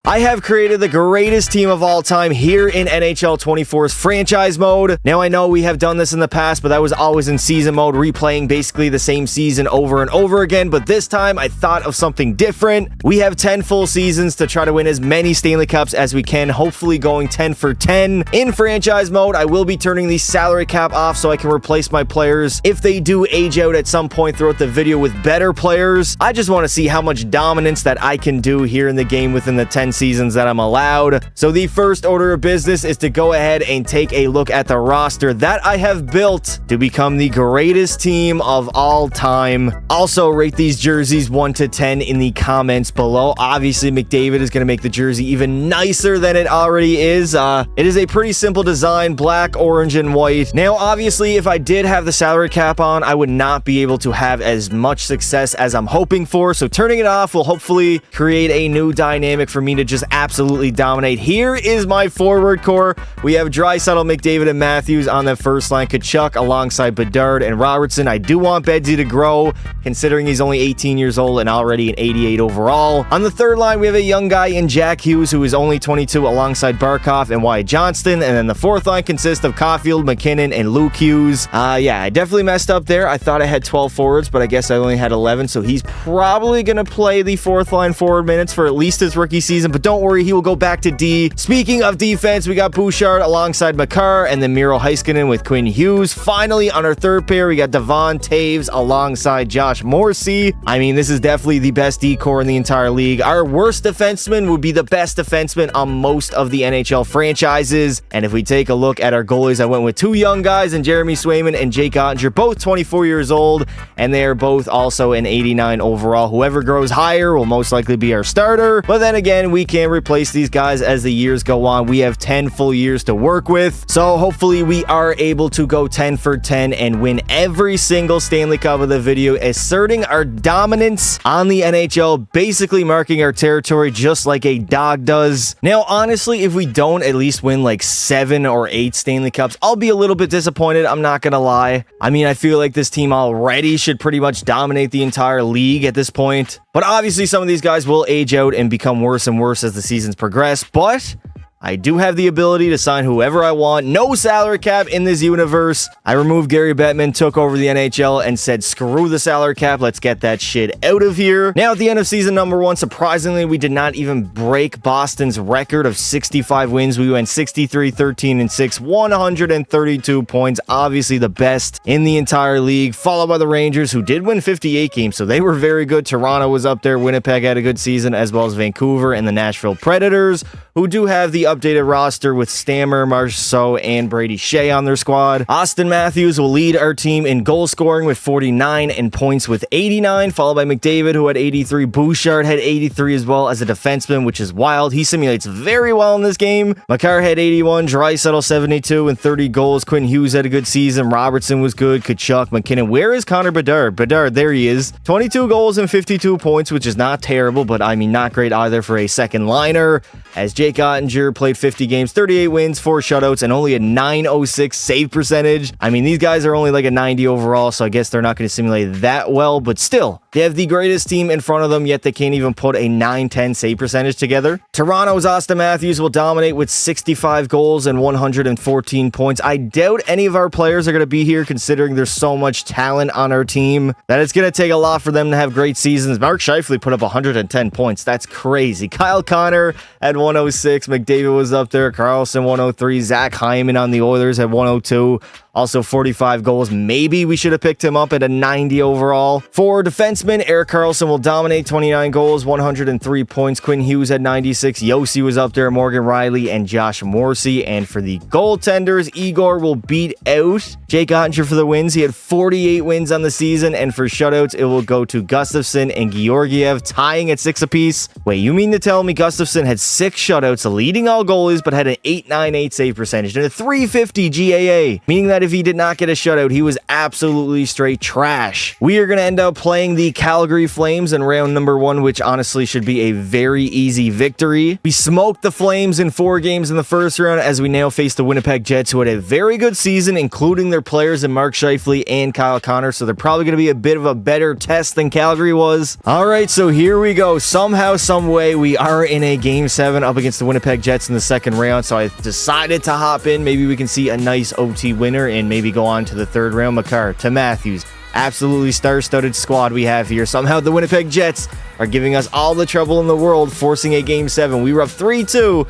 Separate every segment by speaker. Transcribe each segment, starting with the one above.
Speaker 1: I have created the greatest team of all time here in NHL 24's franchise mode. Now, I know we have done this in the past, but that was always in season mode, replaying basically the same season over and over again. But this time, I thought of something different. We have 10 full seasons to try to win as many Stanley Cups as we can, hopefully going 10 for 10. In franchise mode, I will be turning the salary cap off so I can replace my players if they do age out at some point throughout the video with better players. I just want to see how much dominance that I can do here in the game within the 10 seasons that I'm allowed. So the first order of business is to go ahead and take a look at the roster that I have built to become the greatest team of all time. Also, rate these jerseys 1 to 10 in the comments below. Obviously, McDavid is going to make the jersey even nicer than it already is. It is a pretty simple design, black, orange, and white. Now, obviously, if I did have the salary cap on, I would not be able to have as much success as I'm hoping for. So turning it off will hopefully create a new dynamic for me to just absolutely dominate. Here is my forward core. We have Draisaitl, McDavid, and Matthews on the first line. Tkachuk alongside Bedard and Robertson. I do want Bedsy to grow, considering he's only 18 years old and already an 88 overall. On the third line, we have a young guy in Jack Hughes, who is only 22, alongside Barkov and Wyatt Johnston. And then the fourth line consists of Caulfield, McKinnon, and Luke Hughes. Yeah, I definitely messed up there. I thought I had 12 forwards, but I guess I only had 11, so he's probably going to play the fourth line forward minutes for at least his rookie season, but don't worry, he will go back to D. Speaking of defense, we got Bouchard alongside Makar, and then Miro Heiskanen with Quinn Hughes. Finally, on our third pair, we got Devon Taves alongside Josh Morrissey. I mean, this is definitely the best D-core in the entire league. Our worst defenseman would be the best defenseman on most of the NHL franchises. And if we take a look at our goalies, I went with two young guys, and Jeremy Swayman and Jake Ottinger, both 24 years old, and they are both also an 89 overall. Whoever grows higher will most likely be our starter. But then again, we can replace these guys as the years go on. We have 10 full years to work with. So hopefully we are able to go 10 for 10 and win every single Stanley Cup of the video, asserting our dominance on the NHL, basically marking our territory just like a dog does. Now, honestly, if we don't at least win like 7 or 8 Stanley Cups, I'll be a little bit disappointed. I'm not gonna lie. I mean, I feel like this team already should pretty much dominate the entire league at this point. But obviously, some of these guys will age out and become worse and worse as the seasons progress. But I do have the ability to sign whoever I want. No salary cap in this universe. I removed Gary Bettman, took over the NHL, and said, screw the salary cap. Let's get that shit out of here. Now, at the end of season number 1, surprisingly, we did not even break Boston's record of 65 wins. We went 63, 13, and 6, 132 points. Obviously, the best in the entire league, followed by the Rangers, who did win 58 games, so they were very good. Toronto was up there. Winnipeg had a good season, as well as Vancouver and the Nashville Predators, who do have the updated roster with Stammer, Marchessault, and Brady Shea on their squad. Austin Matthews will lead our team in goal scoring with 49 and points with 89, followed by McDavid, who had 83. Bouchard had 83 as well as a defenseman, which is wild. He simulates very well in this game. Makar had 81, Draisaitl 72 and 30 goals. Quinn Hughes had a good season. Robertson was good. Tkachuk, McKinnon. Where is Connor Bedard? Bedard, there he is. 22 goals and 52 points, which is not terrible, but I mean, not great either for a second liner. As Jake Ottinger played 50 games, 38 wins, 4 shutouts, and only a .906 save percentage. I mean, these guys are only like a 90 overall, so I guess they're not going to simulate that well, but still, they have the greatest team in front of them, yet they can't even put a .910 save percentage together. Toronto's Austin Matthews will dominate with 65 goals and 114 points. I doubt any of our players are going to be here, considering there's so much talent on our team that it's going to take a lot for them to have great seasons. Mark Scheifele put up 110 points. That's crazy. Kyle Connor at 106. McDavid was up there. Carlson 103. Zach Hyman on the Oilers at 102. Also 45 goals. Maybe we should have picked him up at a 90 overall. For defensemen, Erik Karlsson will dominate, 29 goals, 103 points. Quinn Hughes had 96. Yossi was up there, Morgan Riley, and Josh Morrissey. And for the goaltenders, Igor will beat out Jake Ottinger for the wins. He had 48 wins on the season. And for shutouts, it will go to Gustafsson and Georgiev, tying at 6 apiece. Wait, you mean to tell me Gustafsson had 6 shutouts, leading all goalies, but had an .898 save percentage and a .350 GAA, meaning that sad if he did not get a shutout. He was absolutely straight trash. We are going to end up playing the Calgary Flames in round number 1, which honestly should be a very easy victory. We smoked the Flames in 4 games in the first round as we now face the Winnipeg Jets, who had a very good season, including their players in Mark Scheifele and Kyle Connor, so they're probably going to be a bit of a better test than Calgary was. All right, so here we go. Somehow, some way, we are in a Game 7 up against the Winnipeg Jets in the second round, so I decided to hop in. Maybe we can see a nice OT winner and maybe go on to the third round. Makar to Matthews. Absolutely star-studded squad we have here. Somehow the Winnipeg Jets are giving us all the trouble in the world, forcing a Game 7. We were up 3-2.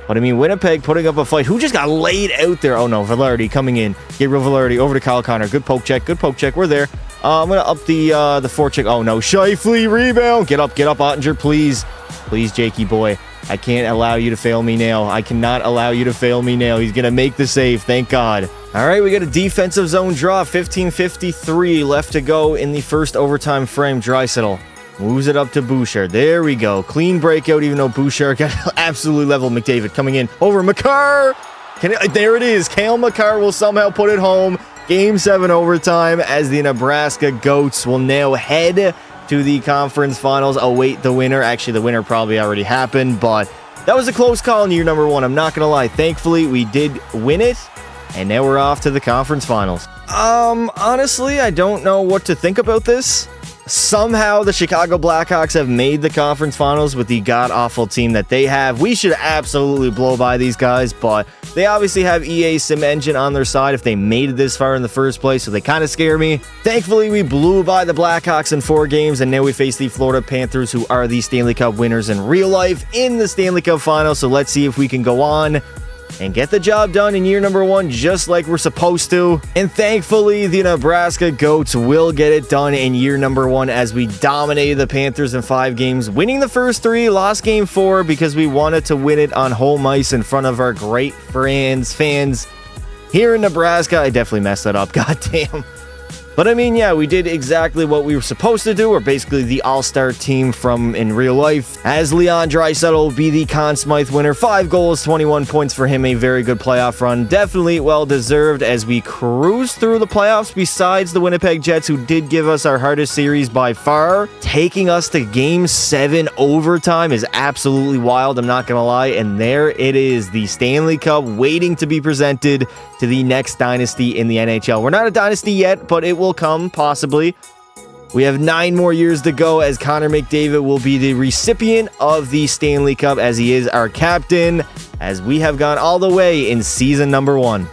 Speaker 1: But I mean, Winnipeg putting up a fight. Who just got laid out there? Oh no, Velarde coming in. Gabriel Velarde over to Kyle Connor. Good poke check. Good poke check. We're there. I'm going to up the forecheck. Oh no, Scheifele rebound. Get up, Ottinger, please. Please, Jakey boy. I can't allow you to fail me now. I cannot allow you to fail me now. He's going to make the save. Thank God. All right, we got a defensive zone draw. 15:53 left to go in the first overtime frame. Draisaitl moves it up to Bouchard. There we go. Clean breakout, even though Bouchard got absolutely leveled. McDavid coming in over Makar. There it is. Cale Makar will somehow put it home. Game 7 overtime as the Nebraska Goats will now head to the conference finals. Await the winner. Actually, the winner probably already happened, but that was a close call in year number 1. I'm not going to lie. Thankfully, we did win it, and now we're off to the conference finals. Honestly, I don't know what to think about this. Somehow, the Chicago Blackhawks have made the conference finals with the god-awful team that they have. We should absolutely blow by these guys, but they obviously have EA Sim Engine on their side if they made it this far in the first place, so they kind of scare me. Thankfully, we blew by the Blackhawks in 4 games, and now we face the Florida Panthers, who are the Stanley Cup winners in real life in the Stanley Cup final, so let's see if we can go on and get the job done in year number 1 just like we're supposed to. And thankfully, the Nebraska Goats will get it done in year number 1 as we dominated the Panthers in 5 games, winning the first 3, lost game 4 because we wanted to win it on home ice in front of our great fans here in Nebraska. I definitely messed that up, goddamn. But I mean, yeah, we did exactly what we were supposed to do. We're basically the all-star team from in real life. As Leon Draisaitl will be the Conn Smythe winner. 5 goals, 21 points for him. A very good playoff run. Definitely well-deserved as we cruise through the playoffs besides the Winnipeg Jets, who did give us our hardest series by far. Taking us to Game 7 overtime is absolutely wild, I'm not going to lie. And there it is, the Stanley Cup waiting to be presented to the next dynasty in the NHL. We're not a dynasty yet, but it will come, possibly. We have 9 more years to go as Connor McDavid will be the recipient of the Stanley Cup as he is our captain, as we have gone all the way in season number 1.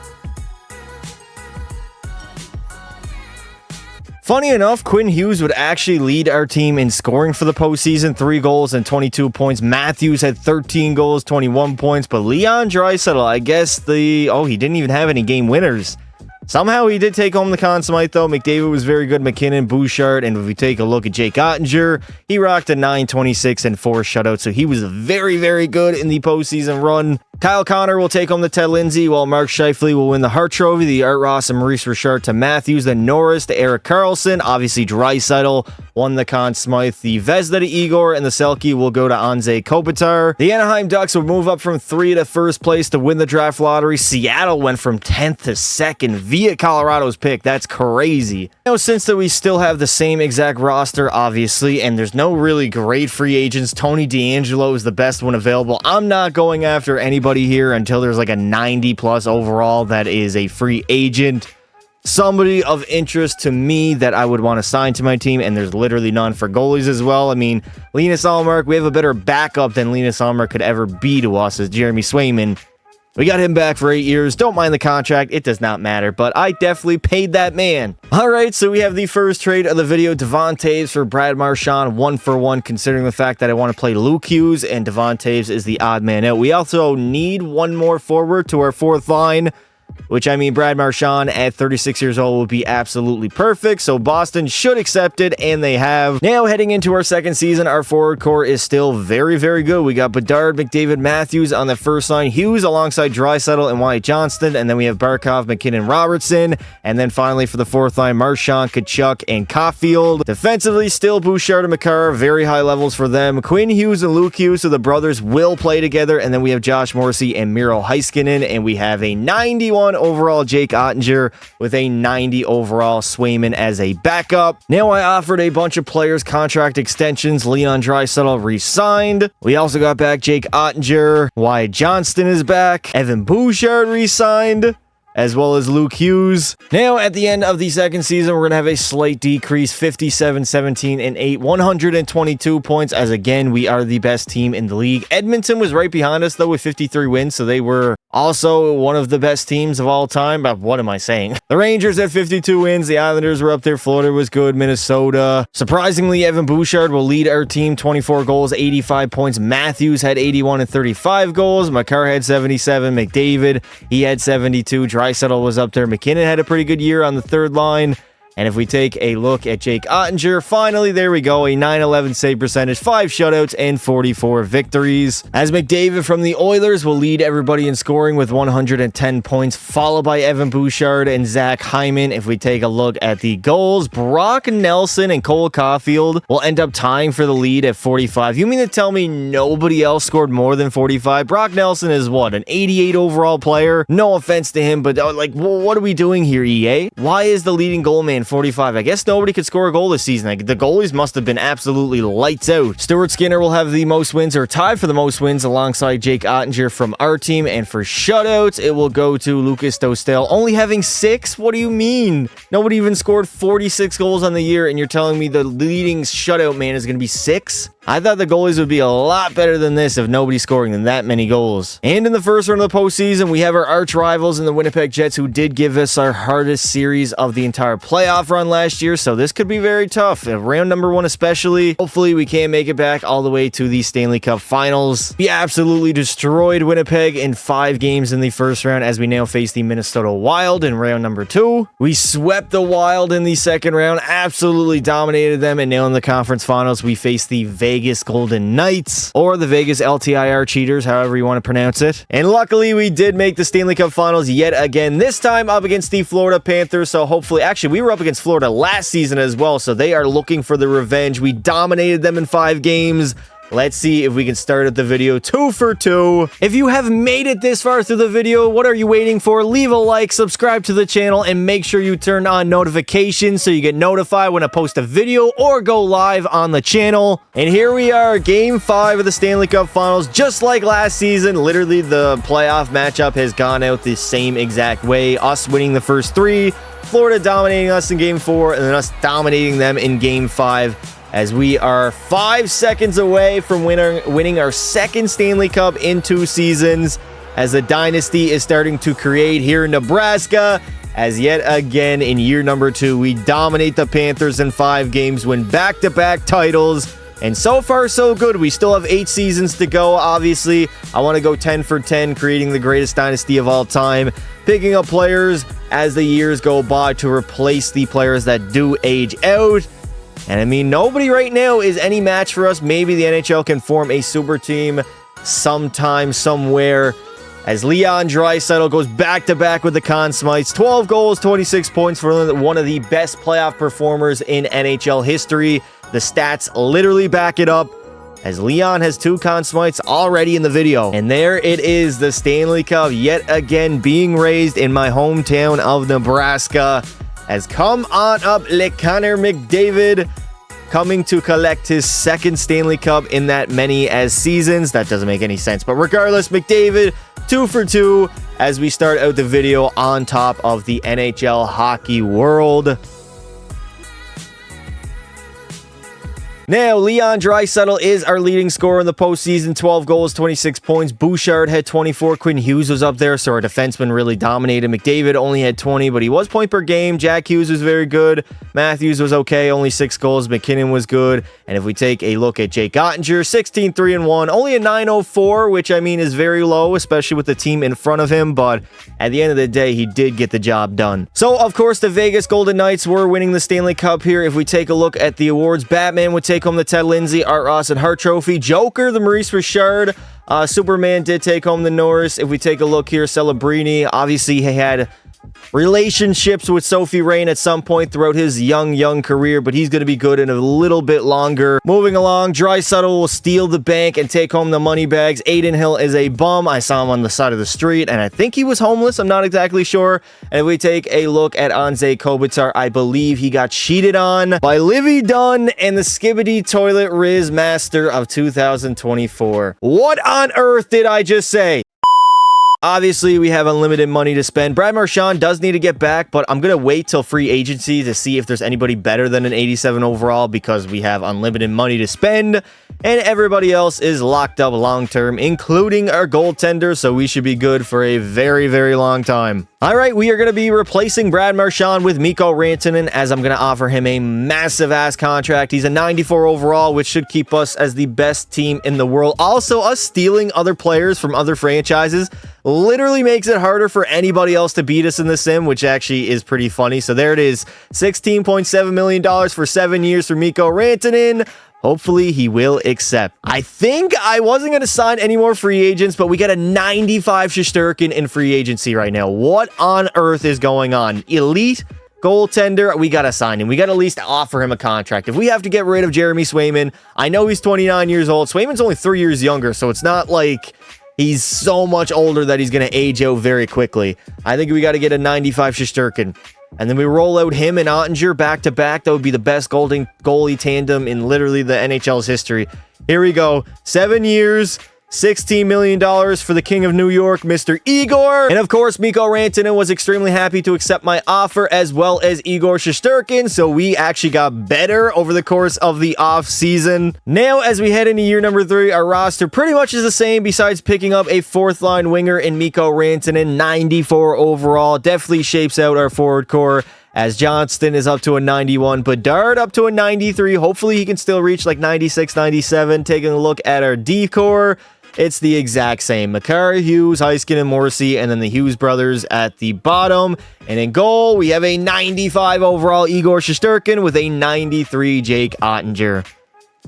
Speaker 1: Funny enough, Quinn Hughes would actually lead our team in scoring for the postseason, 3 goals and 22 points. Matthews had 13 goals, 21 points, but Leon Draisaitl, I guess he didn't even have any game winners. Somehow he did take home the Conn Smythe, though. McDavid was very good. McKinnon, Bouchard, and if we take a look at Jake Ottinger, he rocked a 9.26 and 4 shutouts, so he was very, very good in the postseason run. Kyle Connor will take home the Ted Lindsay, while Mark Scheifele will win the Hart Trophy. The Art Ross and Maurice Richard to Matthews, then Norris to Erik Karlsson. Obviously, Draisaitl won the Conn Smythe. The Vezina to Igor, and the Selke will go to Anze Kopitar. The Anaheim Ducks will move up from 3 to first place to win the draft lottery. Seattle went from 10th to 2nd via Colorado's pick. That's crazy. Since that we still have the same exact roster, obviously, and there's no really great free agents. Tony DeAngelo is the best one available. I'm not going after anybody here until there's like a 90 plus overall that is a free agent. Somebody of interest to me that I would want to sign to my team, and there's literally none for goalies as well. I mean, Linus Ullmark, we have a better backup than Linus Ullmark could ever be to us as Jeremy Swayman. We got him back for 8 years. Don't mind the contract. It does not matter, but I definitely paid that man. All right, so we have the first trade of the video. Devon Toews for Brad Marchand, 1-for-1, considering the fact that I want to play Luke Hughes, and Devon Toews is the odd man out. We also need one more forward to our 4th line, which, I mean, Brad Marchand at 36 years old would be absolutely perfect, so Boston should accept it, and they have. Now, heading into our second season, our forward core is still very, very good. We got Bedard, McDavid, Matthews on the first line, Hughes alongside Draisaitl and Wyatt Johnston, and then we have Barkov, McKinnon, Robertson, and then finally for the 4th line, Marchand, Tkachuk, and Caulfield. Defensively, still Bouchard and Makar, very high levels for them. Quinn Hughes and Luke Hughes, so the brothers will play together, and then we have Josh Morrissey and Miro Heiskanen, and we have a 91 91 overall Jake Ottinger with a 90 overall Swayman as a backup. Now I offered a bunch of players contract extensions. Leon Draisaitl re-signed. We also got back Jake Ottinger. Wyatt Johnston is back. Evan Bouchard re-signed, as well as Luke Hughes. Now, at the end of the second season, we're going to have a slight decrease, 57, 17, and 8, 122 points, as again, we are the best team in the league. Edmonton was right behind us, though, with 53 wins, so they were also one of the best teams of all time. But what am I saying? The Rangers had 52 wins. The Islanders were up there. Florida was good. Minnesota. Surprisingly, Evan Bouchard will lead our team. 24 goals, 85 points. Matthews had 81 and 35 goals. Makar had 77. McDavid, he had 72. Draisaitl was up there. McKinnon had a pretty good year on the third line. And if we take a look at Jake Ottinger, finally, there we go, a .911 save percentage, 5 shutouts, and 44 victories. As McDavid from the Oilers will lead everybody in scoring with 110 points, followed by Evan Bouchard and Zach Hyman. If we take a look at the goals, Brock Nelson and Cole Caulfield will end up tying for the lead at 45. You mean to tell me nobody else scored more than 45? Brock Nelson is what, an 88 overall player? No offense to him, but like, what are we doing here, EA? Why is the leading goal man 45? I guess nobody could score a goal this season. Like, the goalies must have been absolutely lights out. Stuart Skinner will have the most wins, or tied for the most wins, alongside Jake Ottinger from our team. And for shutouts, it will go to Lucas Dostal, only having 6. What do you mean? Nobody even scored 46 goals on the year, and you're telling me the leading shutout man is going to be 6? I thought the goalies would be a lot better than this if nobody's scoring than that many goals. And in the first round of the postseason, we have our arch rivals in the Winnipeg Jets, who did give us our hardest series of the entire playoff run last year, so this could be very tough. Round number 1 especially. Hopefully we can make it back all the way to the Stanley Cup Finals. We absolutely destroyed Winnipeg in 5 games in the first round, as we now face the Minnesota Wild in round number 2. We swept the Wild in the second round, absolutely dominated them, and now in the conference finals, we face the Vegas Golden Knights, or the Vegas LTIR Cheaters, however you want to pronounce it. And luckily, we did make the Stanley Cup Finals yet again, this time up against the Florida Panthers. So hopefully, actually, we were up against Florida last season as well, so they are looking for the revenge. We dominated them in 5 games. Let's see if we can start at the video 2 for 2. If you have made it this far through the video, what are you waiting for? Leave a like, subscribe to the channel, and make sure you turn on notifications so you get notified when I post a video or go live on the channel. And here we are, Game 5 of the Stanley Cup Finals. Just like last season, literally the playoff matchup has gone out the same exact way. Us winning the first 3, Florida dominating us in Game 4, and then us dominating them in Game 5. As we are 5 seconds away from winning our second Stanley Cup in 2 seasons, as the dynasty is starting to create here in Nebraska, as yet again in year number 2, we dominate the Panthers in 5 games, win back-to-back titles, and so far so good. We still have 8 seasons to go. Obviously, I want to go 10 for 10, creating the greatest dynasty of all time, picking up players as the years go by to replace the players that do age out. And I mean, nobody right now is any match for us. Maybe the NHL can form a super team sometime, somewhere, as Leon Draisaitl goes back-to-back with the Conn Smites. 12 goals, 26 points for one of the best playoff performers in NHL history. The stats literally back it up, as Leon has 2 Conn Smites already in the video. And there it is, the Stanley Cup yet again being raised in my hometown of Nebraska. As come on up, Connor McDavid, coming to collect his second Stanley Cup in that many as seasons. That doesn't make any sense. But regardless, McDavid, 2 for 2, as we start out the video on top of the NHL hockey world. Now, Leon Draisaitl is our leading scorer in the postseason. 12 goals, 26 points. Bouchard had 24. Quinn Hughes was up there, so our defenseman really dominated. McDavid only had 20, but he was point per game. Jack Hughes was very good. Matthews was okay, only 6 goals. McKinnon was good. And if we take a look at Jake Ottinger, 16, 3-1, only a .904, which I mean is very low, especially with the team in front of him. But at the end of the day, he did get the job done. So, of course, the Vegas Golden Knights were winning the Stanley Cup here. If we take a look at the awards, Batman would take home the Ted Lindsay, Art Ross, and Hart Trophy. Joker, the Maurice Richard. Superman did take home the Norris. If we take a look here, Celebrini, obviously he had relationships with Sophie Rain at some point throughout his young career, but he's going to be good in a little bit longer. Moving along, Draisaitl will steal the bank and take home the money bags. Adin Hill is a bum. I saw him on the side of the street, and I think he was homeless. I'm not exactly sure. And if we take a look at Anze Kopitar, I believe he got cheated on by Livy Dunn and the Skibbity Toilet Riz Master of 2024. What on earth did I just say? Obviously, we have unlimited money to spend. Brad Marchand does need to get back, but I'm going to wait till free agency to see if there's anybody better than an 87 overall because we have unlimited money to spend, and everybody else is locked up long-term, including our goaltender, so we should be good for a very long time. All right, we are going to be replacing Brad Marchand with Mikko Rantanen, as I'm going to offer him a massive-ass contract. He's a 94 overall, which should keep us as the best team in the world. Also, us stealing other players from other franchises literally makes it harder for anybody else to beat us in the sim, which actually is pretty funny. So there it is, $16.7 million for 7 years for Mikko Rantanen. Hopefully, he will accept. I think I wasn't going to sign any more free agents, but we got a 95 Shesterkin in free agency right now. What on earth is going on? Elite goaltender, we got to sign him. We got to at least offer him a contract. If we have to get rid of Jeremy Swayman, I know he's 29 years old. Swayman's only 3 years younger, so it's not like he's so much older that he's going to age out very quickly. I think we got to get a 95 Shesterkin. And then we roll out him and Ottinger back-to-back. That would be the best goalie tandem in literally the NHL's history. Here we go. 7 years, $16 million for the King of New York, Mr. Igor. And of course, Mikko Rantanen was extremely happy to accept my offer, as well as Igor Shesterkin. So we actually got better over the course of the off-season. Now, as we head into year number 3, our roster pretty much is the same, besides picking up a fourth-line winger in Mikko Rantanen, 94 overall. Definitely shapes out our forward core, as Johnston is up to a 91, Bedard up to a 93. Hopefully, he can still reach like 96, 97. Taking a look at our D core, it's the exact same. Makar, Hughes, Heiskin, and Morrissey, and then the Hughes brothers at the bottom. And in goal, we have a 95 overall Igor Shesterkin with a 93 Jake Ottinger.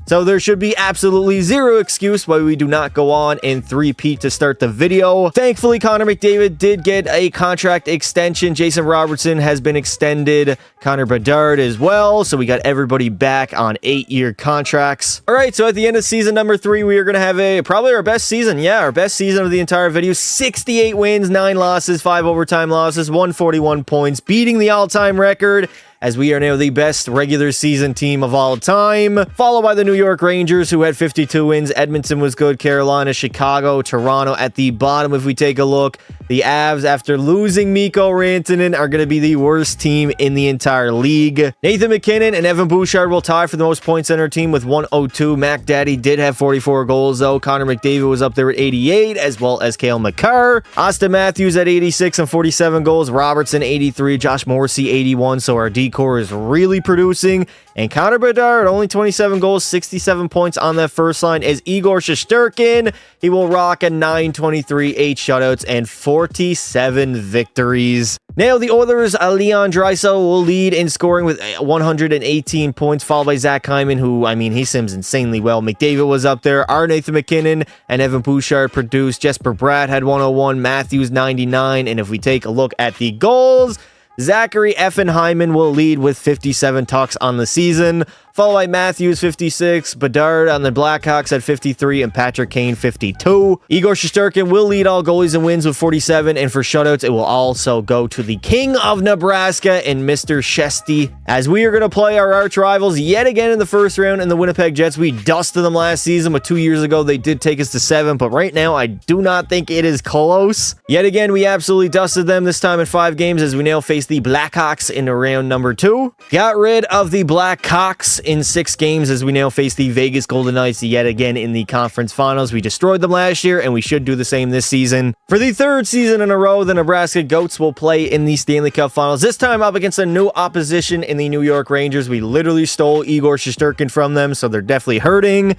Speaker 1: So there should be absolutely zero excuse why we do not go on in three-peat to start the video. Thankfully, Connor McDavid did get a contract extension. Jason Robertson has been extended. Connor Bedard as well. So we got everybody back on 8-year contracts. All right, so at the end of season number 3, we are going to have probably our best season. Yeah, our best season of the entire video. 68 wins, 9 losses, 5 overtime losses, 141 points, beating the all-time record, as we are now the best regular season team of all time, followed by the New York Rangers, who had 52 wins. Edmonton was good. Carolina, Chicago, Toronto at the bottom. If we take a look, the Avs, after losing Mikko Rantanen, are going to be the worst team in the entire league. Nathan MacKinnon and Evan Bouchard will tie for the most points on our team with 102. Mac Daddy did have 44 goals, though. Connor McDavid was up there at 88, as well as Cale Makar. Austin Matthews at 86 and 47 goals. Robertson, 83. Josh Morrissey, 81. So our D core is really producing. And Connor Bedard, only 27 goals, 67 points on that first line, as Igor Shesterkin. He will rock a 923, 8 shutouts, and 47 victories. Now, the Oilers, Leon Draisaitl will lead in scoring with 118 points, followed by Zach Hyman, who, I mean, he sims insanely well. McDavid was up there. Our Nathan MacKinnon and Evan Bouchard produced. Jesper Bratt had 101, Matthews 99, and if we take a look at the goals, Zachary effin Hyman will lead with 57 tucks on the season, followed by Matthews, 56, Bedard on the Blackhawks at 53, and Patrick Kane, 52. Igor Shesterkin will lead all goalies and wins with 47, and for shutouts, it will also go to the King of Nebraska and Mr. Shesty, as we are going to play our arch rivals yet again in the first round in the Winnipeg Jets. We dusted them last season, but 2 years ago, they did take us to 7, but right now, I do not think it is close. Yet again, we absolutely dusted them, this time in 5 games, as we now face the Blackhawks in round number 2. Got rid of the Blackhawks in 6 games, as we now face the Vegas Golden Knights yet again in the conference finals. We destroyed them last year, and we should do the same this season. For the 3rd season in a row, the Nebraska Goats will play in the Stanley Cup finals, this time up against a new opposition in the New York Rangers. We literally stole Igor Shesterkin from them, so they're definitely hurting.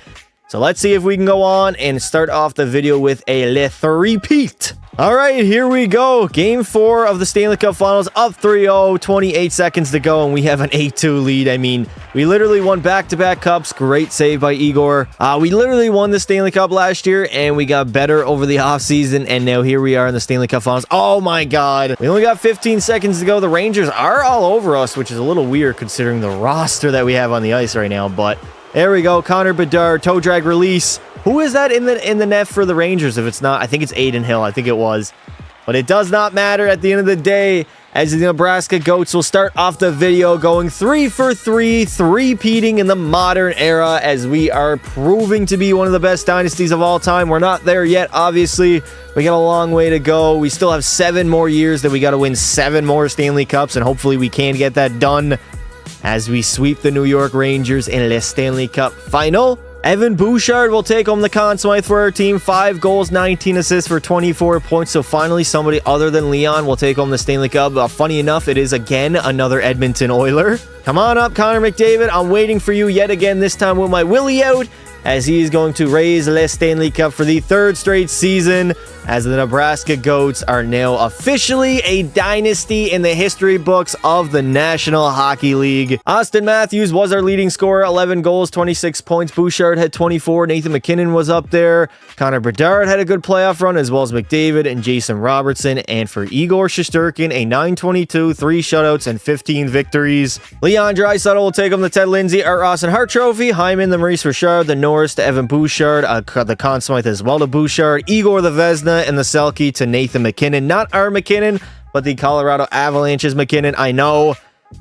Speaker 1: So let's see if we can go on and start off the video with a three-peat. All right, here we go. Game 4 of the Stanley Cup Finals, up 3-0, 28 seconds to go, and we have an 8-2 lead. I mean, we literally won back-to-back cups. Great save by Igor. We literally won the Stanley Cup last year, and we got better over the offseason, and now here we are in the Stanley Cup Finals. Oh my God. We only got 15 seconds to go. The Rangers are all over us, which is a little weird considering the roster that we have on the ice right now, but there we go. Connor Bedard, toe drag release. Who is that in the net for the Rangers? If it's not, I think it's Aiden Hill. I think it was. But it does not matter at the end of the day, as the Nebraska Goats will start off the video going 3 for 3, three-peating in the modern era, as we are proving to be one of the best dynasties of all time. We're not there yet, obviously. We got a long way to go. We still have 7 more years that we got to win 7 more Stanley Cups, and hopefully we can get that done as we sweep the New York Rangers in the Stanley Cup Final. Evan Bouchard will take home the Conn Smythe for our team. 5 goals, 19 assists for 24 points. So finally, somebody other than Leon will take home the Stanley Cup. Funny enough, it is again another Edmonton Oiler. Come on up, Connor McDavid. I'm waiting for you yet again, this time with my Willie out, as he is going to raise the Stanley Cup for the 3rd straight season, as the Nebraska Goats are now officially a dynasty in the history books of the National Hockey League. Austin Matthews was our leading scorer, 11 goals, 26 points. Bouchard had 24. Nathan MacKinnon was up there. Connor Bedard had a good playoff run, as well as McDavid and Jason Robertson. And for Igor Shesterkin, a 922, 3 shutouts, and 15 victories. Leon Draisaitl will take home the Ted Lindsay Art Ross and Hart Trophy. Hyman, the Maurice Richard, the Norris to Evan Bouchard, the Conn Smythe as well to Bouchard. Igor the Vezina and the Selke to Nathan MacKinnon. Not our MacKinnon, but the Colorado Avalanche's MacKinnon. I know,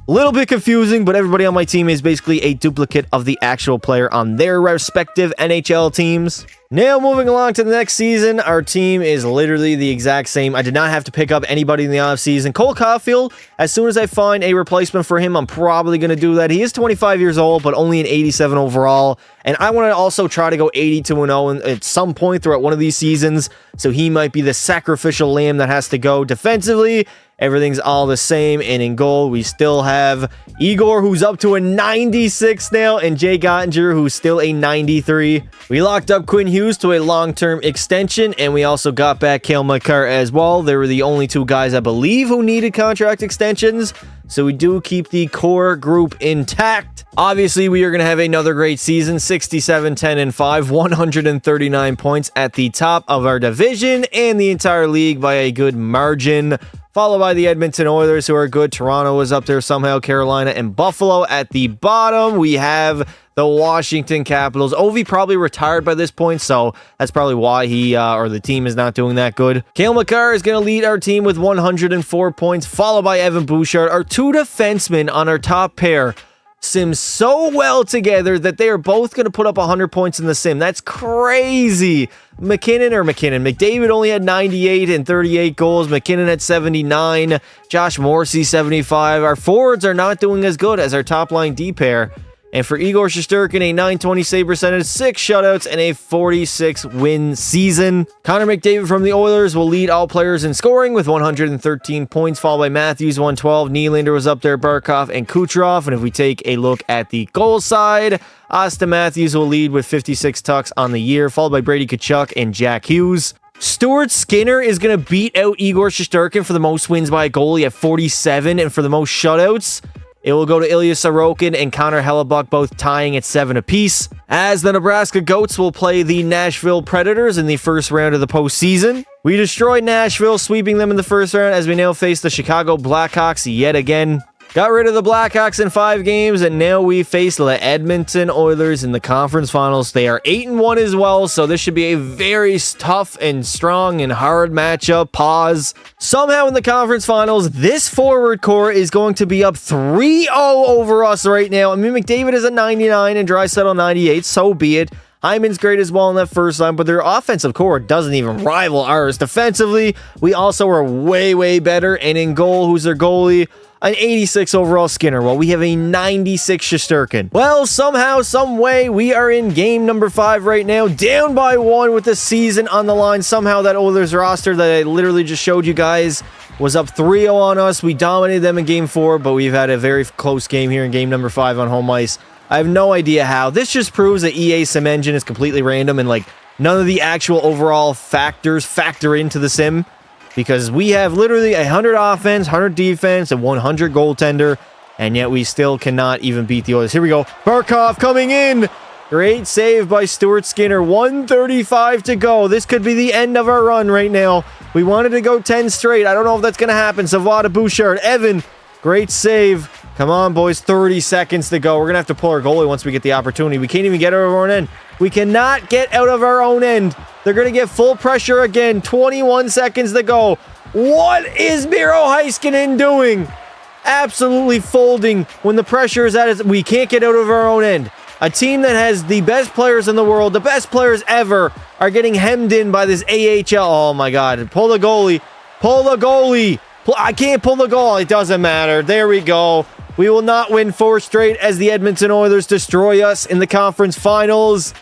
Speaker 1: a little bit confusing, but everybody on my team is basically a duplicate of the actual player on their respective NHL teams. Now, moving along to the next season, our team is literally the exact same. I did not have to pick up anybody in the offseason. Cole Caulfield, as soon as I find a replacement for him, I'm probably going to do that. He is 25 years old, but only an 87 overall. And I want to also try to go 82-0 at some point throughout one of these seasons. So he might be the sacrificial lamb that has to go. Defensively, everything's all the same. And in goal, we still have Igor, who's up to a 96 now, and Jay Gottinger, who's still a 93. We locked up Quinn Hughes to a long-term extension, and we also got back Cale Makar as well. They were the only 2 guys, I believe, who needed contract extensions. So we do keep the core group intact. Obviously, we are going to have another great season. 67, 10, and 5, 139 points at the top of our division and the entire league by a good margin. Followed by the Edmonton Oilers, who are good. Toronto was up there somehow. Carolina and Buffalo at the bottom. We have the Washington Capitals. Ovi probably retired by this point, so that's probably why he or the team is not doing that good. Cale Makar is going to lead our team with 104 points, followed by Evan Bouchard. Our 2 defensemen on our top pair sim so well together that they are both going to put up 100 points in the sim. That's crazy. McDavid only had 98 and 38 goals. MacKinnon had 79. Josh Morrissey, 75. Our forwards are not doing as good as our top line D pair. And for Igor Shesterkin, a 920 save percentage, 6 shutouts, and a 46 win season. Connor McDavid from the Oilers will lead all players in scoring with 113 points, followed by Matthews, 112. Nylander was up there, Barkov, and Kucherov. And if we take a look at the goal side, Austin Matthews will lead with 56 tucks on the year, followed by Brady Tkachuk and Jack Hughes. Stuart Skinner is going to beat out Igor Shesterkin for the most wins by a goalie at 47, and for the most shutouts, it will go to Ilya Sorokin and Connor Hellebuck, both tying at 7 apiece, as the Nebraska Goats will play the Nashville Predators in the first round of the postseason. We destroyed Nashville, sweeping them in the first round, as we now face the Chicago Blackhawks yet again. Got rid of the Blackhawks in 5 games, and now we face the Edmonton Oilers in the conference finals. They are 8-1 as well, so this should be a very tough and strong and hard matchup. Pause. Somehow in the conference finals, this forward core is going to be up 3-0 over us right now. I mean, McDavid is at 99 and Draisaitl 98, so be it. Hyman's great as well in that first line, but their offensive core doesn't even rival ours. Defensively, we also are way, way better, and in goal, who's their goalie? An 86 overall Skinner, while we have a 96 Shesterkin. Well, somehow, some way, we are in game number 5 right now, down by 1 with the season on the line. Somehow that Oilers roster that I literally just showed you guys was up 3-0 on us. We dominated them in game 4, but we've had a very close game here in game number 5 on home ice. I have no idea how. This just proves that EA Sim Engine is completely random and like none of the actual overall factors factor into the sim. because we have literally 100 offense, 100 defense, and 100 goaltender, and yet we still cannot even beat the Oilers. Here we go. Barkov coming in. Great save by Stuart Skinner. 1:35 to go. This could be the end of our run right now. We wanted to go 10 straight. I don't know if that's going to happen. Savada, Bouchard, Evan. Great save. Come on, boys. 30 seconds to go. We're going to have to pull our goalie once we get the opportunity. We can't even get out of our own end. We cannot get out of our own end. They're going to get full pressure again. 21 seconds to go. What is Miro Heiskanen doing? Absolutely folding when the pressure is at its... We can't get out of our own end. A team that has the best players in the world, the best players ever, are getting hemmed in by this AHL. Oh, my God. Pull the goalie. Pull the goalie. I can't pull the goal. It doesn't matter. There we go. We will not win 4 straight as the Edmonton Oilers destroy us in the conference finals.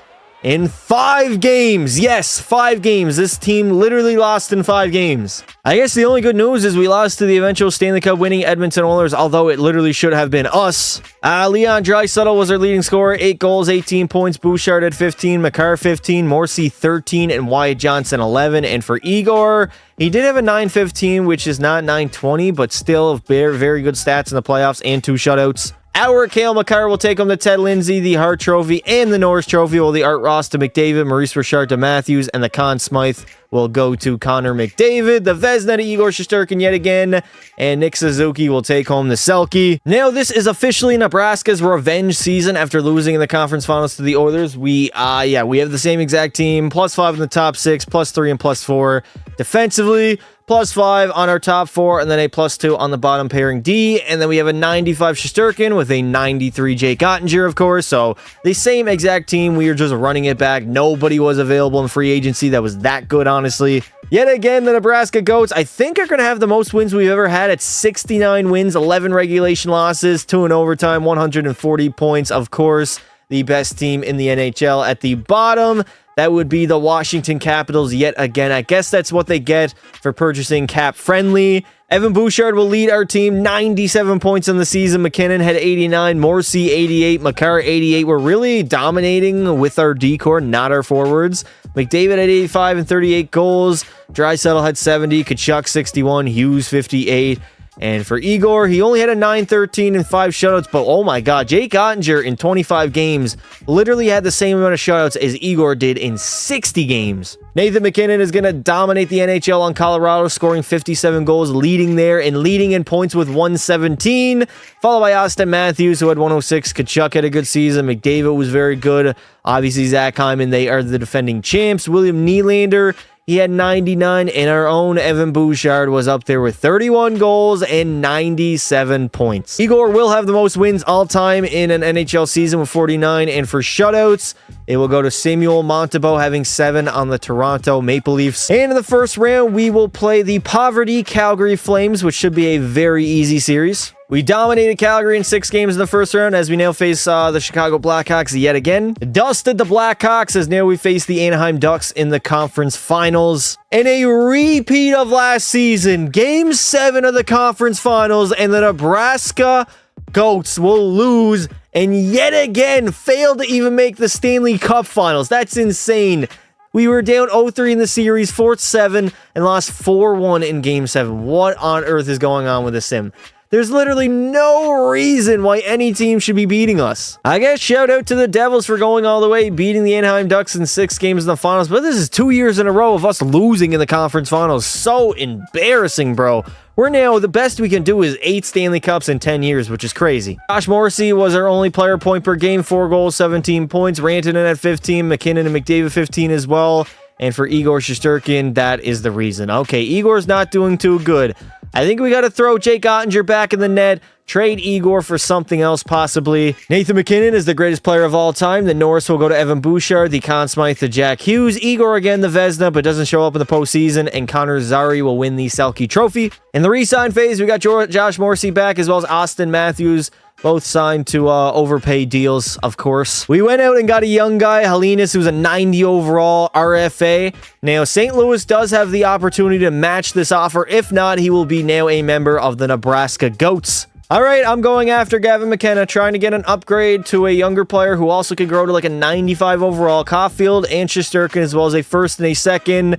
Speaker 1: In 5 games. Yes, 5 games. This team literally lost in 5 games. I guess the only good news is we lost to the eventual Stanley Cup winning Edmonton Oilers, although it literally should have been us. Leon Draisaitl was our leading scorer. 8 goals, 18 points. Bouchard at 15. Makar 15. Morrissey 13. And Wyatt Johnson 11. And for Igor, he did have a 915, which is not 920, but still very, very good stats in the playoffs and 2 shutouts. Our Cale Makar will take home the Ted Lindsay, the Hart Trophy, and the Norris Trophy, while the Art Ross to McDavid, Maurice Richard to Matthews, and the Conn Smythe will go to Connor McDavid. The Vezina to Igor Shesterkin yet again, and Nick Suzuki will take home the Selke. Now, this is officially Nebraska's revenge season after losing in the conference finals to the Oilers. We have the same exact team, +5 in the top 6, +3 and +4 defensively. +5 on our top 4, and then a +2 on the bottom pairing D. And then we have a 95 Shesterkin with a 93 Jake Ottinger, of course. So the same exact team. We are just running it back. Nobody was available in free agency that was that good, honestly. Yet again, the Nebraska Goats, I think, are going to have the most wins we've ever had at 69 wins, 11 regulation losses, 2 in overtime, 140 points. Of course, the best team in the NHL at the bottom. That would be the Washington Capitals yet again. I guess that's what they get for purchasing Cap Friendly. Evan Bouchard will lead our team, 97 points in the season. McKinnon had 89, Morrissey 88, Makar 88. We're really dominating with our D-core, not our forwards. McDavid had 85 and 38 goals. Draisaitl had 70, Tkachuk 61, Hughes 58. And for Igor, he only had a 913 and 5 shutouts, but oh my God, Jake Ottinger in 25 games literally had the same amount of shutouts as Igor did in 60 games. Nathan McKinnon is going to dominate the NHL on Colorado, scoring 57 goals, leading there and leading in points with 117, followed by Austin Matthews, who had 106. Tkachuk had a good season. McDavid was very good. Obviously, Zach Hyman, they are the defending champs. William Nylander, he had 99, and our own Evan Bouchard was up there with 31 goals and 97 points. Igor will have the most wins all time in an NHL season with 49, and for shutouts, it will go to Samuel Montembeault having 7 on the Toronto Maple Leafs. And in the first round, we will play the Poverty Calgary Flames, which should be a very easy series. We dominated Calgary in 6 games in the first round as we now face the Chicago Blackhawks yet again. Dusted the Blackhawks as now we face the Anaheim Ducks in the conference finals. In a repeat of last season, Game 7 of the conference finals, and the Nebraska Goats will lose and yet again fail to even make the Stanley Cup finals. That's insane. We were down 0-3 in the series, 4-7, and lost 4-1 in Game 7. What on earth is going on with this sim? There's literally no reason why any team should be beating us. I guess shout out to the Devils for going all the way, beating the Anaheim Ducks in 6 games in the finals, but this is 2 years in a row of us losing in the conference finals. So embarrassing, bro. We're now, the best we can do is 8 Stanley Cups in 10 years, which is crazy. Josh Morrissey was our only player point per game, 4 goals, 17 points. Rantanen at 15, McKinnon and McDavid 15 as well. And for Igor Shesterkin, that is the reason. Okay, Igor's not doing too good. I think we got to throw Jake Ottinger back in the net, trade Igor for something else possibly. Nathan McKinnon is the greatest player of all time. The Norris will go to Evan Bouchard, the Conn Smythe to Jack Hughes. Igor again, the Vezina, but doesn't show up in the postseason. And Connor Zary will win the Selke Trophy. In the re-sign phase, we got Josh Morrissey back, as well as Austin Matthews, both signed to overpay deals, of course. We went out and got a young guy, Halinas, who's a 90 overall RFA. Now, St. Louis does have the opportunity to match this offer. If not, he will be now a member of the Nebraska Goats. All right, I'm going after Gavin McKenna, trying to get an upgrade to a younger player who also could grow to like a 95 overall. Caulfield and Shesterkin, as well as a first and a second.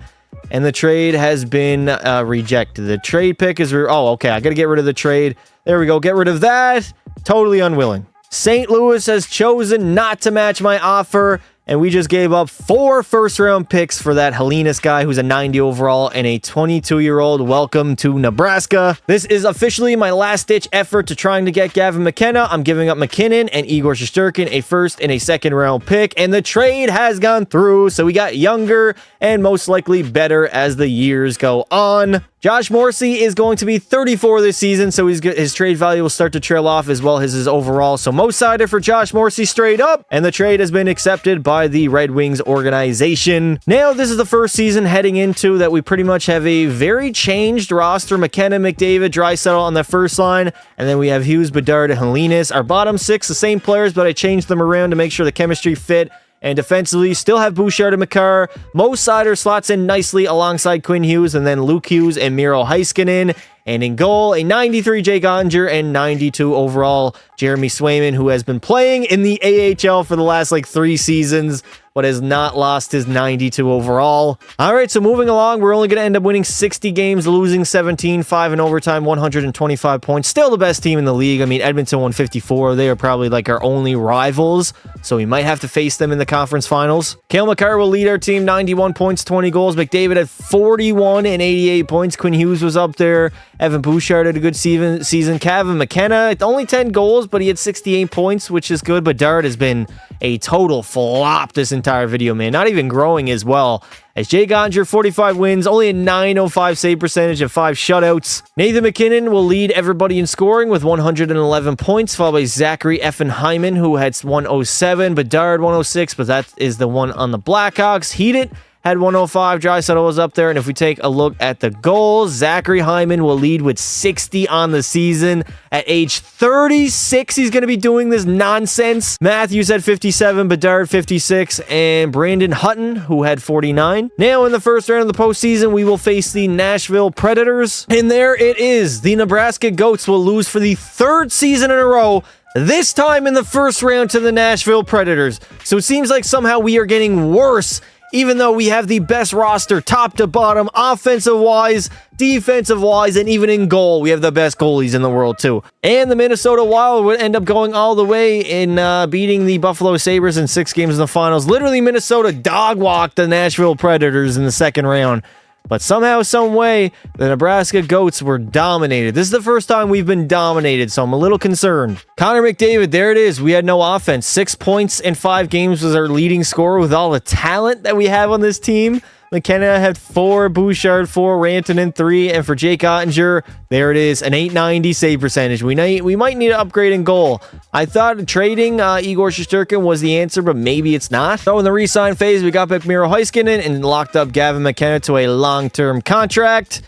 Speaker 1: and the trade has been rejected. The trade pick is... oh, okay. I got to get rid of the trade. There we go. Get rid of that. Totally unwilling. St. Louis has chosen not to match my offer, and we just gave up 4 first-round picks for that Helenis guy who's a 90 overall and a 22-year-old. Welcome to Nebraska. This is officially my last-ditch effort to trying to get Gavin McKenna. I'm giving up McKinnon and Igor Shesterkin, a first and a second-round pick, and the trade has gone through, so we got younger and most likely better as the years go on. Josh Morrissey is going to be 34 this season, so his trade value will start to trail off as well as his overall. So most-sided for Josh Morrissey straight up, and the trade has been accepted by the Red Wings organization. Now, this is the first season heading into that we pretty much have a very changed roster. McKenna, McDavid, Draisaitl on the first line, and then we have Hughes, Bedard, and Helenis. Our bottom 6, the same players, but I changed them around to make sure the chemistry fit. And defensively, still have Bouchard and Makar. Mo Seider slots in nicely alongside Quinn Hughes, and then Luke Hughes and Miro Heiskanen. And in goal, a 93 Jake Ottinger and 92 overall Jeremy Swayman, who has been playing in the AHL for the last 3 seasons, but has not lost his 92 overall. All right, so moving along, we're only going to end up winning 60 games, losing 17, 5 in overtime, 125 points. Still the best team in the league. I mean, Edmonton 154. They are probably our only rivals, so we might have to face them in the conference finals. Cale Makar will lead our team, 91 points, 20 goals. McDavid had 41 and 88 points. Quinn Hughes was up there. Evan Bouchard had a good season. Kevin McKenna, only 10 goals, but he had 68 points, which is good. But Dart has been a total flop this entire video, man. Not even growing as well. As Jake Ottinger, 45 wins, only a 905 save percentage and 5 shutouts. Nathan McKinnon will lead everybody in scoring with 111 points, followed by Zachary Effenheimen, who had 107, Bedard 106, but that is the one on the Blackhawks. Heated had 105. Draisaitl was up there. And if we take a look at the goals, Zachary Hyman will lead with 60 on the season. At age 36, he's going to be doing this nonsense. Matthews had 57, Bedard 56, and Brandon Hutton, who had 49. Now, in the first round of the postseason, we will face the Nashville Predators. And there it is. The Nebraska Goats will lose for the 3rd season in a row, this time in the first round to the Nashville Predators. So it seems like somehow we are getting worse, even though we have the best roster top to bottom, offensive-wise, defensive-wise, and even in goal, we have the best goalies in the world, too. And the Minnesota Wild would end up going all the way in beating the Buffalo Sabres in 6 games in the finals. Literally, Minnesota dog-walked the Nashville Predators in the second round. But somehow, some way, the Nebraska Goats were dominated. This is the first time we've been dominated, so I'm a little concerned. Connor McDavid, there it is. We had no offense. 6 points in 5 games was our leading scorer with all the talent that we have on this team. McKenna had 4, Bouchard 4, Rantanen 3, and for Jake Ottinger, there it is, an 890 save percentage. We might need to upgrade in goal. I thought trading Igor Shesterkin was the answer, but maybe it's not. So in the re-sign phase, we got back Miro Heiskanen and locked up Gavin McKenna to a long-term contract.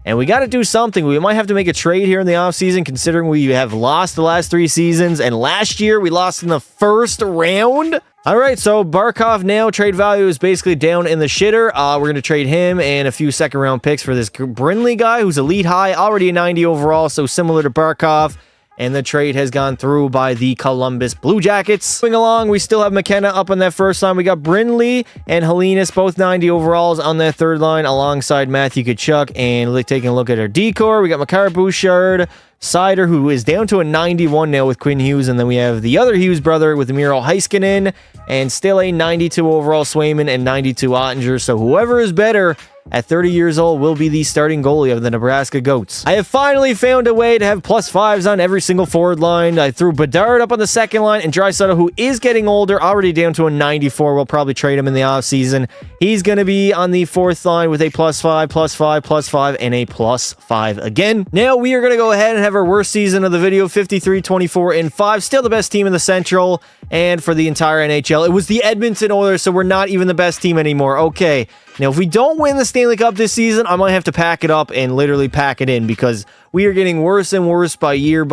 Speaker 1: And we got to do something. We might have to make a trade here in the offseason, considering we have lost the last 3 seasons. And last year, we lost in the first round. All right, so Barkov now, trade value is basically down in the shitter. We're going to trade him and a few second-round picks for this Brindley guy, who's elite high, already a 90 overall, so similar to Barkov. And the trade has gone through by the Columbus Blue Jackets. Moving along, we still have McKenna up on that first line. We got Brindley and Helenis, both 90 overalls on that third line, alongside Matthew Tkachuk. And taking a look at our decor, we got Makar, Bouchard, Seider, who is down to a 91 now with Quinn Hughes. And then we have the other Hughes brother with Miro Heiskanen, and still a 92 overall Swayman and 92 Ottinger. So whoever is better at 30 years old will be the starting goalie of the Nebraska Goats. I have finally found a way to have +5s on every single forward line. I threw Bedard up on the second line, and Draisaitl, who is getting older, already down to a 94. We'll probably trade him in the offseason. He's going to be on the fourth line with a +5, +5, +5, and a +5 again. Now we are going to go ahead and have our worst season of the video, 53, 24, and 5. Still the best team in the Central, and for the entire NHL. It was the Edmonton Oilers, so we're not even the best team anymore. Okay. Now, if we don't win the Stanley Cup this season, I might have to pack it up and literally pack it in, because we are getting worse and worse by year.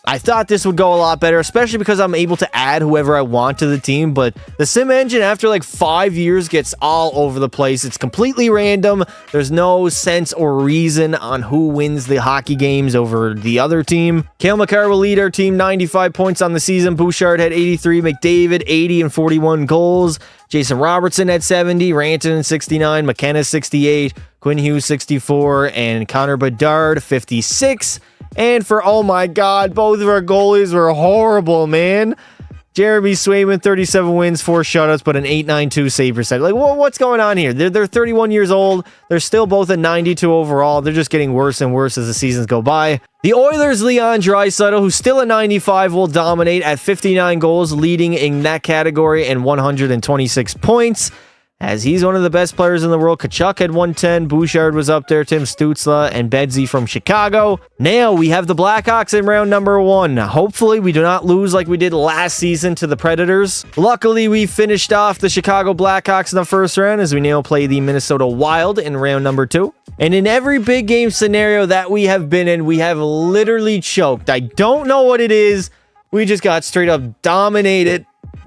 Speaker 1: I thought this would go a lot better, especially because I'm able to add whoever I want to the team, but the sim engine after like 5 years gets all over the place. It's completely random. There's no sense or reason on who wins the hockey games over the other team. Cale Makar will lead our team, 95 points on the season. Bouchard had 83, McDavid 80 and 41 goals. Jason Robertson had 70, Rantanen 69, McKenna 68, Quinn Hughes 64, and Connor Bedard 56. And for, oh my God, both of our goalies were horrible, man. Jeremy Swayman, 37 wins, 4 shutouts, but an .892 save percentage. Like, what's going on here? They're 31 years old. They're still both at 92 overall. They're just getting worse and worse as the seasons go by. The Oilers' Leon Draisaitl, who's still at 95, will dominate at 59 goals, leading in that category and 126 points. As he's one of the best players in the world. Tkachuk had 110, Bouchard was up there, Tim Stützle, and Bedsy from Chicago. Now we have the Blackhawks in round number 1. Hopefully we do not lose like we did last season to the Predators. Luckily, we finished off the Chicago Blackhawks in the first round as we now play the Minnesota Wild in round number 2. And in every big game scenario that we have been in, we have literally choked. I don't know what it is. We just got straight up dominated.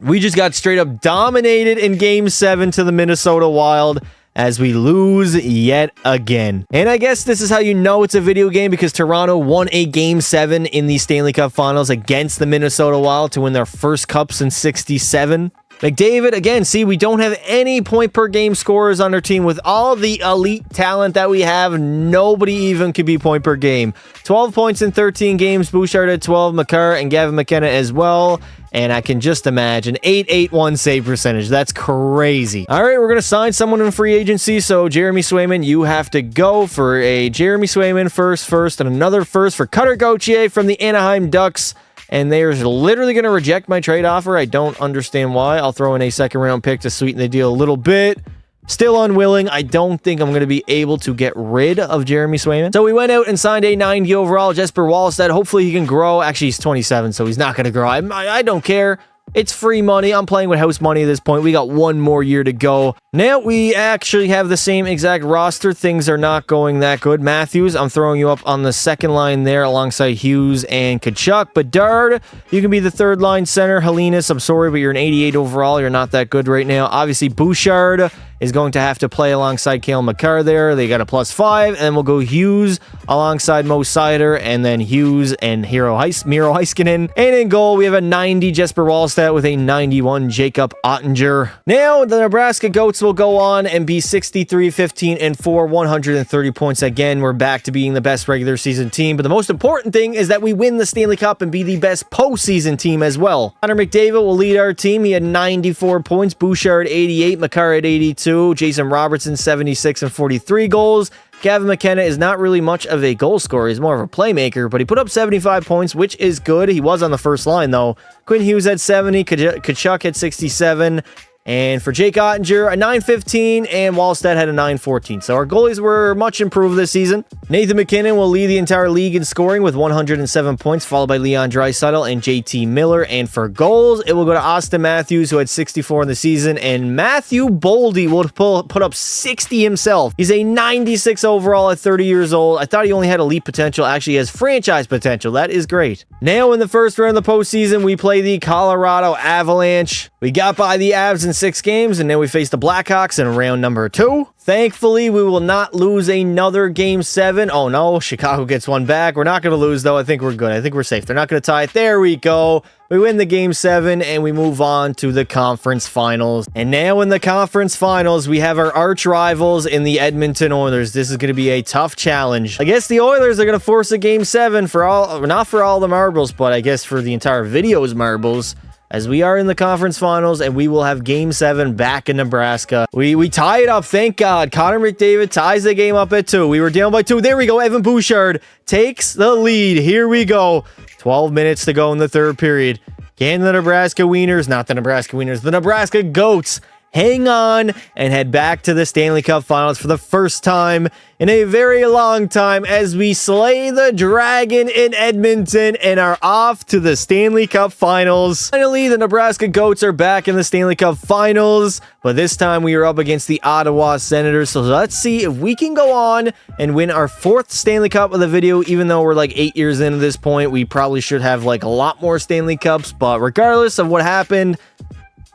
Speaker 1: In Game 7 to the Minnesota Wild as we lose yet again. And I guess this is how you know it's a video game, because Toronto won a Game 7 in the Stanley Cup Finals against the Minnesota Wild to win their first cup since '67. McDavid, again, see, we don't have any point per game scorers on our team. With all the elite talent that we have, nobody even could be point per game. 12 points in 13 games. Bouchard at 12, Makar and Gavin McKenna as well. And I can just imagine, 881 save percentage. That's crazy. All right, we're going to sign someone in free agency. So Jeremy Swayman, you have to go for a Jeremy Swayman first, and another first for Cutter Gauthier from the Anaheim Ducks. And they're literally going to reject my trade offer. I don't understand why. I'll throw in a second-round pick to sweeten the deal a little bit. Still unwilling. I don't think I'm going to be able to get rid of Jeremy Swayman. So we went out and signed a 90 overall Jesper Wallstedt. Hopefully he can grow. Actually, he's 27, so he's not going to grow. I don't care. It's free money. I'm playing with house money at this point. We got one more year to go. Now we actually have the same exact roster. Things are not going that good. Matthews, I'm throwing you up on the second line there alongside Hughes and Tkachuk. Bedard, you can be the third line center. Helenas, I'm sorry, but you're an 88 overall. You're not that good right now. Obviously, Bouchard is going to have to play alongside Cale Makar there. They got a +5, and then we'll go Hughes alongside Mo Seider, and then Hughes and Miro Heiskanen. And in goal, we have a 90 Jesper Wallstedt with a 91 Jacob Ottinger. Now, the Nebraska Goats will go on and be 63, 15, and 4, 130 points. Again, we're back to being the best regular season team, but the most important thing is that we win the Stanley Cup and be the best postseason team as well. Connor McDavid will lead our team. He had 94 points, Bouchard 88, Makar at 82, Jason Robertson 76 and 43 goals. Gavin McKenna is not really much of a goal scorer. He's more of a playmaker, but he put up 75 points, which is good. He was on the first line, though. Quinn Hughes had 70, Tkachuk had 67, and for Jake Ottinger, a 915, and Wallstedt had a 914. So our goalies were much improved this season. Nathan MacKinnon will lead the entire league in scoring with 107 points, followed by Leon Draisaitl and JT Miller. And for goals, it will go to Austin Matthews, who had 64 in the season, and Matthew Boldy will put up 60 himself. He's a 96 overall at 30 years old. I thought he only had elite potential. Actually, he has franchise potential. That is great. Now, in the first round of the postseason, we play the Colorado Avalanche. We got by the Avs in 6 games, and then we face the Blackhawks in round number 2. Thankfully, we will not lose another Game 7. Oh no, Chicago gets one back. We're not going to lose, though. I think we're good. I think we're safe. They're not going to tie it. There we go. We win the Game 7, and we move on to the conference finals. And now in the conference finals, we have our arch rivals in the Edmonton Oilers. This is going to be a tough challenge. I guess the Oilers are going to force a Game 7 for all, not for all the marbles, but I guess for the entire video's marbles, as we are in the conference finals, and we will have Game 7 back in Nebraska. We tie it up, thank God. Connor McDavid ties the game up at 2. We were down by 2. There we go. Evan Bouchard takes the lead. Here we go. 12 minutes to go in the third period. Can the Nebraska Wieners, not the Nebraska Wieners, the Nebraska Goats hang on and head back to the Stanley Cup Finals for the first time in a very long time as we slay the dragon in Edmonton and are off to the Stanley Cup Finals. Finally, the Nebraska Goats are back in the Stanley Cup Finals, but this time we are up against the Ottawa Senators. So let's see if we can go on and win our 4th Stanley Cup of the video. Even though we're like 8 years into this point, we probably should have like a lot more Stanley Cups, but regardless of what happened,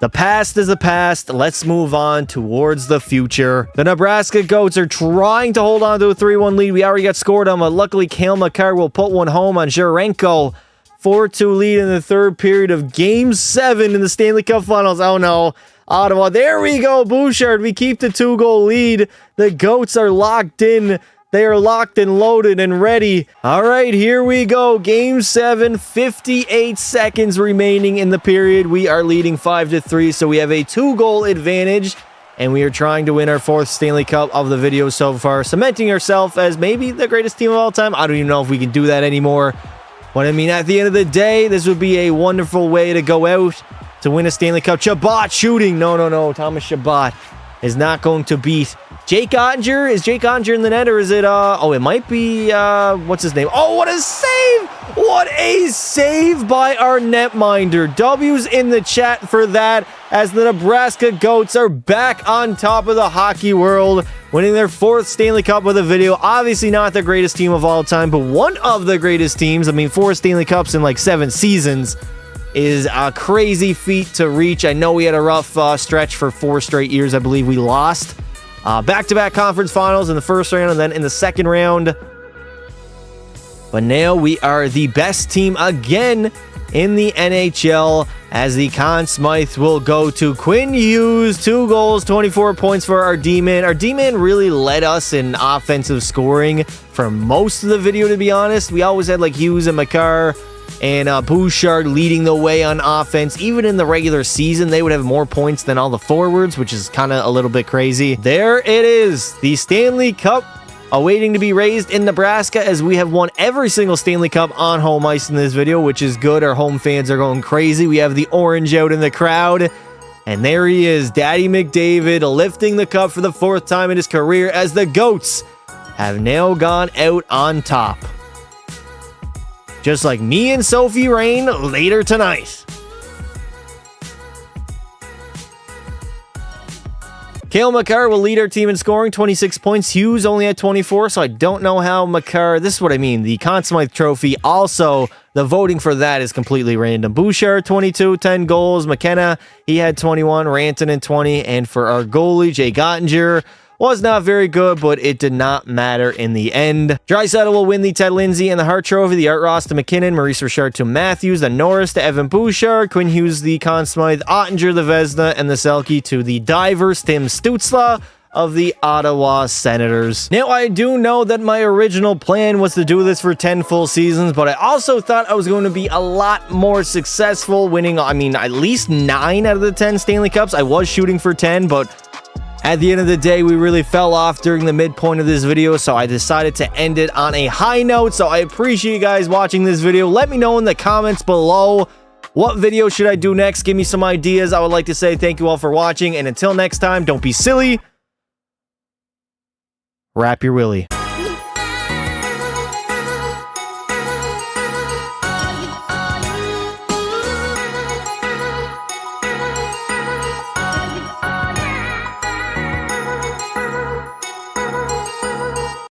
Speaker 1: the past is the past. Let's move on towards the future. The Nebraska Goats are trying to hold on to a 3-1 lead. We already got scored on, but luckily Cale Makar will put one home on Zherenko. 4-2 lead in the 3rd period of Game 7 in the Stanley Cup Finals. Oh no, Ottawa. There we go, Bouchard. We keep the 2-goal lead. The Goats are locked in. They are locked and loaded and ready. All right, here we go. Game 7, 58 seconds remaining in the period. We are leading 5-3, so we have a 2-goal advantage, and we are trying to win our 4th Stanley Cup of the video so far, cementing ourselves as maybe the greatest team of all time. I don't even know if we can do that anymore. But I mean, at the end of the day, this would be a wonderful way to go out to win a Stanley Cup. Chabot shooting. No. Thomas Chabot is not going to beat Jake Ottinger. Is Jake Ottinger in the net, or is it, oh, it might be, what's his name? Oh, what a save! What a save by our netminder. W's in the chat for that, as the Nebraska Goats are back on top of the hockey world, winning their 4th Stanley Cup with a video. Obviously not the greatest team of all time, but one of the greatest teams. I mean, 4 Stanley Cups in like 7 seasons is a crazy feat to reach. I know we had a rough stretch for 4 straight years. I believe we lost back-to-back conference finals in the first round and then in the second round. But now we are the best team again in the NHL, as the Conn Smythe will go to Quinn Hughes. 2 goals, 24 points for our D-man. Our D-man really led us in offensive scoring for most of the video, to be honest. We always had like Hughes and Makar and Bouchard leading the way on offense. Even in the regular season, they would have more points than all the forwards, which is kind of a little bit crazy. There it is, the Stanley Cup awaiting to be raised in Nebraska, as we have won every single Stanley Cup on home ice in this video, which is good. Our home fans are going crazy. We have the orange out in the crowd, and there he is, Daddy McDavid, lifting the cup for the 4th time in his career, as the Goats have now gone out on top. Just like me and Sophie Rain later tonight. Cale Makar will lead our team in scoring, 26 points. Hughes only had 24, so I don't know how Makar... This is what I mean. The Conn Smythe Trophy, also, the voting for that is completely random. Bouchard, 22, 10 goals. McKenna, he had 21. Rantanen, 20. And for our goalie, Jake Ottinger, was not very good, but it did not matter in the end. Draisaitl will win the Ted Lindsay and the Hart Trophy, the Art Ross to McKinnon, Maurice Richard to Matthews, the Norris to Evan Bouchard, Quinn Hughes the Conn Smythe, Ottinger the Vezina, and the Selke to the Divers, Tim Stützle of the Ottawa Senators. Now, I do know that my original plan was to do this for 10 full seasons, but I also thought I was going to be a lot more successful, winning, I mean, at least 9 out of the 10 Stanley Cups. I was shooting for 10, but at the end of the day, we really fell off during the midpoint of this video, so I decided to end it on a high note. So I appreciate you guys watching this video. Let me know in the comments below, what video should I do next? Give me some ideas. I would like to say thank you all for watching, and until next time, don't be silly. Wrap your willy.